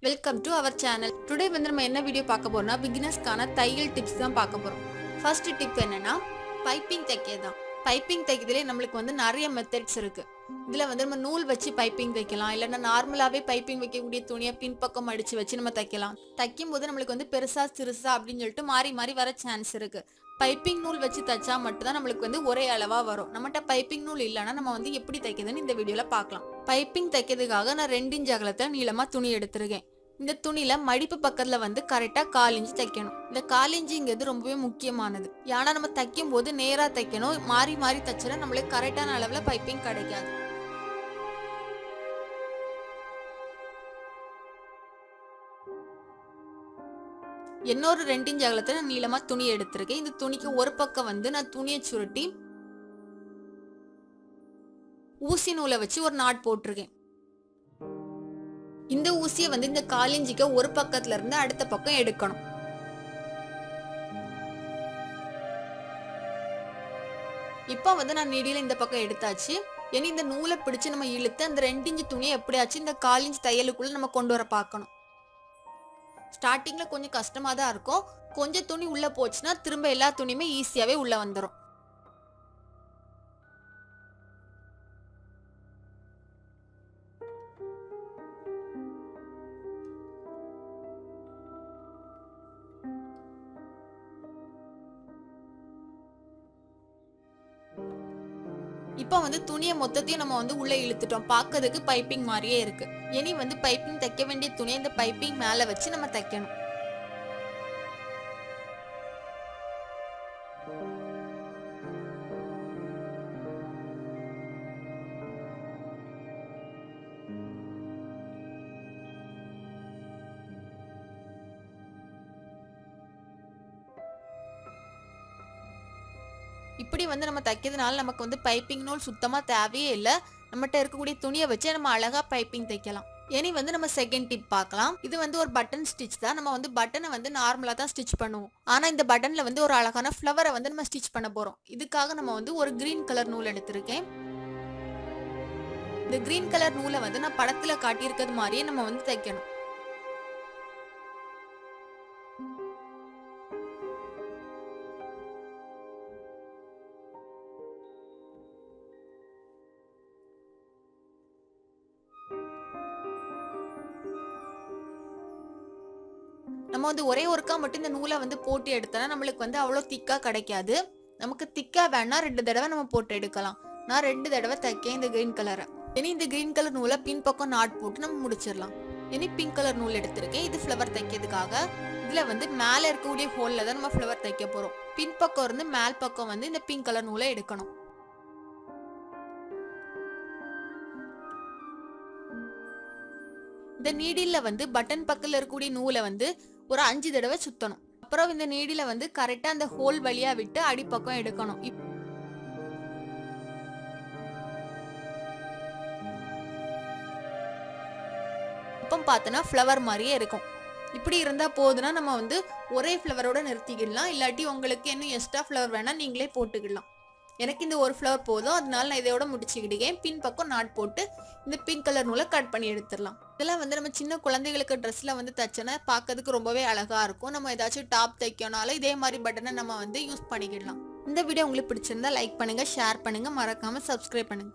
Welcome to our channel. Today வந்து நம்ம என்ன வீடியோ பார்க்க போறோம்னா பிகினர்ஸ்க்கான தையல் டிப்ஸ் தான் பார்க்க போறோம். ஃபர்ஸ்ட் டிப் என்னன்னா பைப்பிங் தைக்கிறது தான். பைப்பிங் தைக்கிறதுலே நம்மளுக்கு வந்து நிறைய மெத்தட்ஸ் இருக்கு. இதுல வந்து நம்ம நூல் வச்சு பைப்பிங் தைக்கலாம், இல்லைன்னா நார்மலாவே பைப்பிங் வைக்கக்கூடிய துணியை பின்பக்கம் அடிச்சு வச்சு நம்ம தைக்கலாம். தைக்கும் போது நம்மளுக்கு வந்து பெருசா சிறுசா அப்படின்னு சொல்லிட்டு மாறி மாறி வர சான்ஸ் இருக்கு. பைப்பிங் நூல் வச்சு தைச்சா மட்டும்தான் நம்மளுக்கு வந்து ஒரே அளவா வரும். நம்மகிட்ட பைப்பிங் நூல் இல்லைன்னா நம்ம வந்து எப்படி தைக்கிறதுன்னு இந்த வீடியோல பார்க்கலாம். பைப்பிங் தைக்கிறதுக்காக நான் 2 இன்ச் அகலத்தை நீளமா துணி எடுத்திருக்கேன். இந்த துணியில மடிப்பு பக்கத்துல வந்து கரெக்டா 1/4 இன்ச் தைக்கணும். இந்த 1/4 இன்ச்சுங்கிறது ரொம்பவே முக்கியமானது. ஏன்னா நம்ம தைக்கும் போது நேரா தைக்கணும். மாறி மாறி தைச்சா நம்மளுக்கு கரெக்டான அளவுல பைப்பிங் கிடைக்காது. இன்னொரு 2 இன்ச் அகலத்துல நான் நீளமா துணி எடுத்திருக்கேன். இந்த துணிக்கு ஒரு பக்கம் வந்து நான் துணியை சுருட்டி ஊசி நூலை வச்சு ஒரு நாட் போட்டிருக்கேன். இந்த ஊசியை வந்து இந்த 1/4 இன்ச்சுக்கு ஒரு பக்கத்துல இருந்து அடுத்த பக்கம் எடுக்கணும். இப்போ வந்து நான் நீடியில இந்த பக்கம் எடுத்தாச்சு. இனி இந்த நூலை பிடிச்சு நம்ம இழுத்து அந்த 2 இன்ச் துணியை எப்படியாச்சும் இந்த 1/4 இன்ச் தையலுக்குள்ள நம்ம கொண்டு வர பார்க்கணும். ஸ்டார்டிங்ல கொஞ்சம் கஷ்டமா தான் இருக்கும். கொஞ்சம் துணி உள்ள போச்சுன்னா திரும்ப எல்லா துணியுமே ஈஸியாவே உள்ள வந்துடும். இப்போ வந்து துணியை மொத்தத்தையும் நம்ம வந்து உள்ள இழுத்துட்டோம். பார்க்கிறதுக்கு பைப்பிங் மாதிரியே இருக்கு. இனி வந்து பைப்பிங் தைக்க வேண்டிய துணியை இந்த பைப்பிங் மேல வச்சு நம்ம தைக்கணும். இப்படி வந்து நம்ம தைக்கிறதுனால நமக்கு வந்து பைப்பிங் நூல் சுத்தமா தேவையே இல்லை. நம்மகிட்ட இருக்கக்கூடிய துணியை வச்சு நம்ம அழகா பைப்பிங் தைக்கலாம். இனி வந்து நம்ம செகண்ட் டிப் பார்க்கலாம். இது வந்து ஒரு பட்டன் ஸ்டிச் தான். நம்ம வந்து பட்டனை வந்து நார்மலா தான் ஸ்டிச் பண்ணுவோம். ஆனா இந்த பட்டன்ல வந்து ஒரு அழகான ஃப்ளவரை வந்து நம்ம ஸ்டிச் பண்ண போறோம். இதுக்காக நம்ம வந்து ஒரு கிரீன் கலர் நூல் எடுத்திருக்கேன். இந்த கிரீன் கலர் நூலை வந்து நான் படத்துல காட்டியிருக்கிறது மாதிரியே நம்ம வந்து தைக்கணும். நம்ம வந்து ஒரே ஒருக்கா மட்டும் இந்த நூலை வந்து போட்டு எடுத்தோம்னா நம்மளுக்கு வந்து அவ்வளோ திக்கா கிடைக்காது. நமக்கு திக்கா வேணா 2 தடவை நம்ம போட்டு எடுக்கலாம். நான் 2 தடவை தைக்கேன் இந்த கிரீன் கலரை. இனி இந்த கிரீன் கலர் நூலை பின்பக்கம் நாட் போட்டு நம்ம முடிச்சிடலாம். இனி பிங்க் கலர் நூல் எடுத்திருக்கேன். இது ஃப்ளவர் தைக்கிறதுக்காக. இதுல வந்து மேல இருக்கக்கூடிய ஹோல்ல தான் நம்ம ஃப்ளவர் தைக்க போறோம். பின்பக்கம் இருந்து மேல் பக்கம் வந்து இந்த பிங்க் கலர் நூலை எடுக்கணும். இந்த நீடில வந்து பட்டன் பக்கத்துல இருக்கக்கூடிய நூலை வந்து ஒரு 5 தடவை சுத்தணும். அப்புறம் இந்த நீடில வந்து கரெக்டா அந்த ஹோல் வழியா விட்டு அடிப்பக்கம் எடுக்கணும். இப்போ பார்த்தோன்னா ஃப்ளவர் மாதிரியே இருக்கும். இப்படி இருந்தா போதுன்னா நம்ம வந்து ஒரே ஃப்ளவரோட நிறுத்திக்கிடலாம். இல்லாட்டி உங்களுக்கு இன்னும் எக்ஸ்ட்ரா ஃப்ளவர் வேணா நீங்களே போட்டுக்கலாம். எனக்கு இந்த ஒரு ஃப்ளவர் போதும், அதனால நான் இதோட முடிச்சுக்கிட்டேன். பின்பக்கம் நாட் போட்டு இந்த பிங்க் கலர் நூலை கட் பண்ணி எடுத்துடலாம். இதெல்லாம் வந்து நம்ம சின்ன குழந்தைகளுக்கு ட்ரெஸ்ல வந்து தைச்சோன்னா பார்க்கறதுக்கு ரொம்பவே அழகா இருக்கும். நம்ம ஏதாச்சும் டாப் தைக்கணும்னாலும் இதே மாதிரி பட்டனை நம்ம வந்து யூஸ் பண்ணிக்கிடலாம். இந்த வீடியோ உங்களுக்கு பிடிச்சிருந்தா லைக் பண்ணுங்க, ஷேர் பண்ணுங்க, மறக்காம சப்ஸ்கிரைப் பண்ணுங்க.